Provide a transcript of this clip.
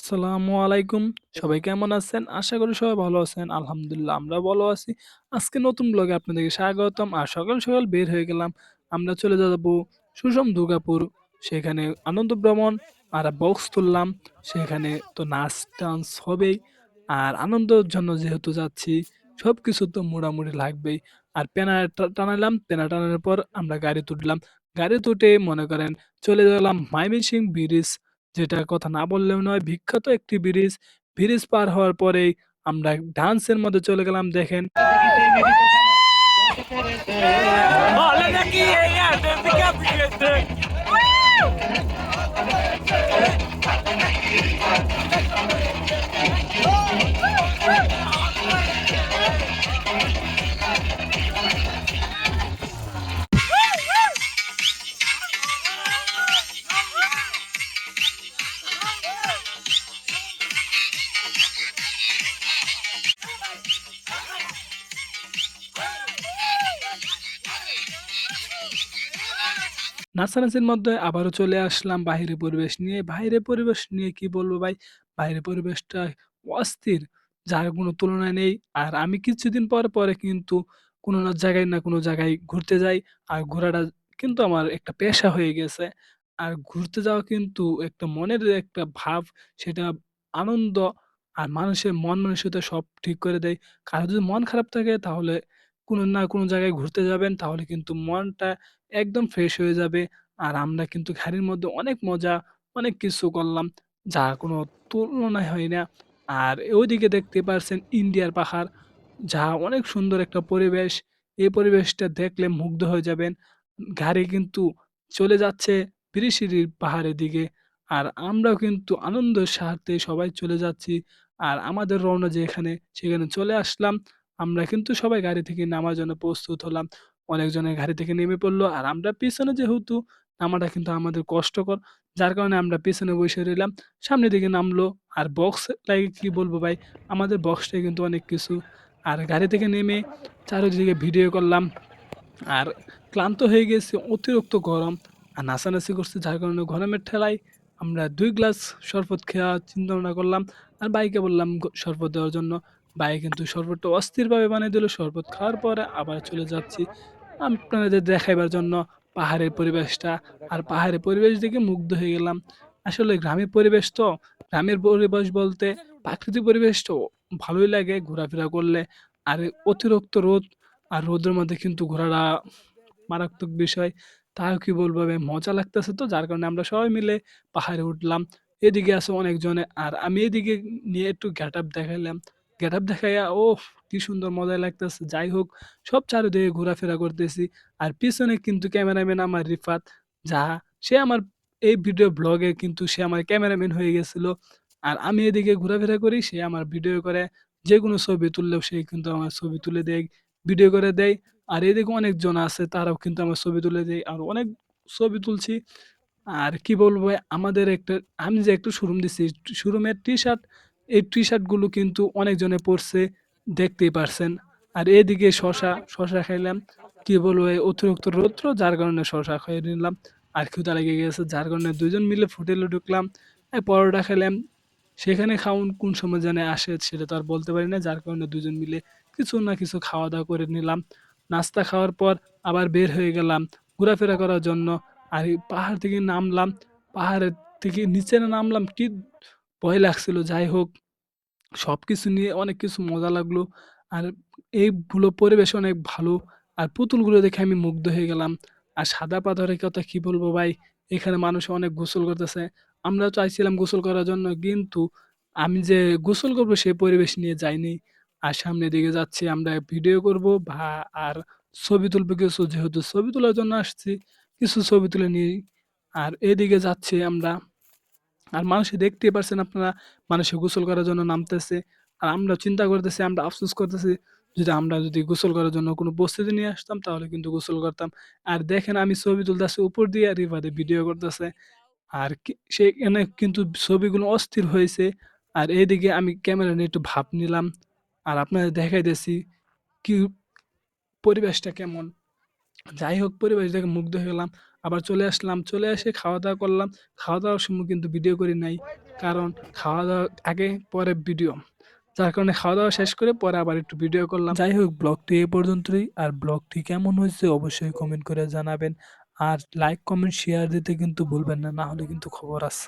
আসসালামু আলাইকুম। সবাই কেমন আছেন? আশা করি সবাই ভালো আছেন। আলহামদুলিল্লাহ আমরাও ভালো আছি। আজকে নতুন ব্লগে আপনাদেরকে স্বাগতম। আর সকাল, সকাল বের হয়ে গেলাম। আমরা চলে যাবো সুষম দুর্গাপুর। সেখানে আনন্দ ভ্রমণ আর বক্স তুললাম। সেখানে তো নাচ-টান্স হবেই। আর আনন্দের জন্য যেহেতু যাচ্ছি, সবকিছু তো মোড়ামুড়ি লাগবেই। আর পেনা টানালাম। পেনা টানানোর পর আমরা গাড়িতে উঠলাম। গাড়িতে উঠে মনে করেন চলে গেলাম ময়মনসিংহ ব্রিজ। যেটার কথা না বললেও নয়, বিখ্যাত একটি ব্রিজ। ব্রিজ পার হওয়ার পরেই আমরা ডান্সের মধ্যে চলে গেলাম দেখেন। নাচানাচির মধ্যে আবারও চলে আসলাম বাহিরের পরিবেশ নিয়ে। বাহিরের পরিবেশ নিয়ে কি বলবো ভাই? বাইরের পরিবেশটা অস্থির, যার কোনো তুলনা নেই। আর আমি কিছুদিন পরে কিন্তু কোনো না জায়গায় না কোনো জায়গায় ঘুরতে যাই। আর ঘোরাটা কিন্তু আমার একটা পেশা হয়ে গেছে। আর ঘুরতে যাওয়া কিন্তু একটা মনের একটা ভাব, সেটা আনন্দ আর মানুষের মন মানসিকতা সব ঠিক করে দেয়। কারো যদি মন খারাপ থাকে তাহলে কোনো না কোনো জায়গায় ঘুরতে যাবেন, তাহলে কিন্তু মনটা একদম ফ্রেশ হয়ে যাবে। আর আমরা কিন্তু গাড়ির মধ্যে অনেক মজা, অনেক কিছু করলাম, যার কোনো তুলনাই হয় না। আর ওইদিকে দেখতে পারছেন ইন্ডিয়ার পাহাড়, যা অনেক সুন্দর একটা পরিবেশ। এই পরিবেশটা দেখলে মুগ্ধ হয়ে যাবেন। গাড়ি কিন্তু চলে যাচ্ছে বিরিশিরির পাহাড়ের দিকে। আর আমরাও কিন্তু আনন্দের সাথে সবাই চলে যাচ্ছি। আর আমাদের রওনা যেখানে, সেখানে চলে আসলাম। আমরা কিন্তু সবাই গাড়ি থেকে নামার জন্য প্রস্তুত হলাম। অনেকজনের গাড়ি থেকে নেমে পড়ল। আর আমরা পিছনে যেহেতু নামাটা কিন্তু আমাদের কষ্টকর, যার কারণে আমরা পেছনে বসে রইলাম। সামনের দিকে নামলো। আর বক্স লাগে কি বলবো ভাই, আমাদের বক্সটাই কিন্তু অনেক কিছু। আর গাড়ি থেকে নেমে চারিদিকে ভিডিও করলাম। আর ক্লান্ত হয়ে গেছি, অতিরিক্ত গরম। আর নাচানাচি করছি, যার কারণে গরমের ঠেলায় আমরা ২ গ্লাস শরবত খাওয়ার চিন্তা ভাবনা করলাম। আর ভাইকে বললাম শরবত দেওয়ার জন্য। ভাই কিন্তু শরবতটা অস্থিরভাবে বানিয়ে দিল। শরবত খাওয়ার পরে আবার চলে যাচ্ছি আপনাদের দেখাইবার জন্য পাহাড়ের পরিবেশটা। আর পাহাড়ের পরিবেশ দেখে মুগ্ধ হয়ে গেলাম। আসলে গ্রামের পরিবেশ তো, গ্রামের পরিবেশ বলতে প্রাকৃতিক পরিবেশ তো ভালোই লাগে ঘোরাফেরা করলে। আর অতিরিক্ত রোদ, আর রোদের মধ্যে কিন্তু ঘোরাটা মারাত্মক বিষয়। তাও কি বলবো ভাই, মজা লাগতেছে তো, যার কারণে আমরা সবাই মিলে পাহাড়ে উঠলাম। এদিকে আছে অনেকজনে, আর আমি এদিকে নিয়ে একটু গেটআপ দেখাইলাম। গেটআপ দেখাইয়া ওফ! কি সুন্দর মজা লাগতেছে। যাই হোক, সব চারিদিকে ঘোরাফেরা করতেছি। আর পিছনে কিন্তু ক্যামেরাম্যান আমার রিফাত, যা সে আমার এই ভিডিও ব্লগে কিন্তু সে আমার ক্যামেরাম্যান হয়ে গেছিল। আর আমি এদিকে ঘোরাফেরা করি, সে আমার ভিডিও করে। যেকোনো ছবি তুললেও সে কিন্তু আমার ছবি তুলে দেয়, ভিডিও করে দেয়। আর এদিকে অনেকজন আছে, তারাও কিন্তু আমার ছবি তুলে দেয়। আর অনেক ছবি তুলছি। আর কি বলবো ভাই, আমাদের একটা, আমি যে একটা শোরুম দিছি, শোরুমের টি-শার্ট, এই টি-শার্ট গুলো কিন্তু অনেকজনে পড়ছে, দেখতেই পারছেন। আর এদিকে শসা খাইলাম। কি বলবো ভাই, অতিরিক্ত রৌদ্র, যার কারণে শসা খেয়ে নিলাম। আর ক্ষুধা লেগে গেছে, যার কারণে ২ জন মিলে হোটেলে ঢুকলাম। পরোটা খেলাম। সেখানে খাউন কোন সময় জানে আসে সেটা তো আর বলতে পারি না। যার কারণে ২ জন মিলে কিছু না কিছু খাওয়া-দাওয়া করে নিলাম। নাস্তা খাওয়ার পর আবার বের হয়ে গেলাম ঘোরাফেরা করার জন্য। আর এই পাহাড় থেকে নামলাম। পাহাড়ের থেকে নিচে নামলাম, কি ভয় লাগছিল। যাই হোক, সবকিছু নিয়ে অনেক কিছু মজা লাগলো। আর এইগুলো পরিবেশ অনেক ভালো। আর পুতুলগুলো দেখে আমি মুগ্ধ হয়ে গেলাম। আর সাদা পাথরের কথা কি বলবো ভাই, এখানে মানুষ অনেক গোসল করতেছে। আমরাও চাইছিলাম গোসল করার জন্য, কিন্তু আমি যে গোসল করব সে পরিবেশ নিয়ে যাইনি। আর সামনের দিকে যাচ্ছি, আমরা ভিডিও করব আর ছবি তুলবো কিছু, যেহেতু ছবি তোলার জন্য আসছি, কিছু ছবি তুলে নিই। আর এদিকে যাচ্ছি আমরা। আর মানুষে দেখতেই পারছেন আপনারা, মানুষে গোসল করার জন্য নামতেছে। আর আমরা চিন্তা করতেছি, আমরা আফসোস করতেছি, যদি গোসল করার জন্য কোনো প্রস্তুতি নিয়ে আসতাম তাহলে কিন্তু গোসল করতাম। আর দেখেন আমি ছবি তুলতেছি উপর দিয়ে, আর রিভারে ভিডিও করতেছে। আর সেখানে কিন্তু ছবিগুলো অস্থির হয়েছে। আর এদিকে আমি ক্যামেরা নিয়ে একটু ভাব নিলাম। আর আপনাদের দেখাইতেছি কি পরিবেশটা কেমন। যাই হোক পরিবেশ দেখে মুগ্ধ হয়ে গেলাম। আবার চলে আসলাম। চলে এসে খাওয়া-দাওয়া করলাম। খাওয়া-দাওয়ার সময় কিন্তু ভিডিও করি নাই। কারণ খাওয়া-দাওয়া আগে পরে ভিডিও। যার কারণে খাওয়া-দাওয়া শেষ করে পরে আবার একটু ভিডিও করলাম। যাই হোক ব্লগটি এ পর্যন্তই। আর ব্লগটি কেমন হয়েছে অবশ্যই কমেন্ট করে জানাবেন। আর লাইক, কমেন্ট, শেয়ার দিতে কিন্তু ভুলবেন না। না হলে কিন্তু খবর আছে।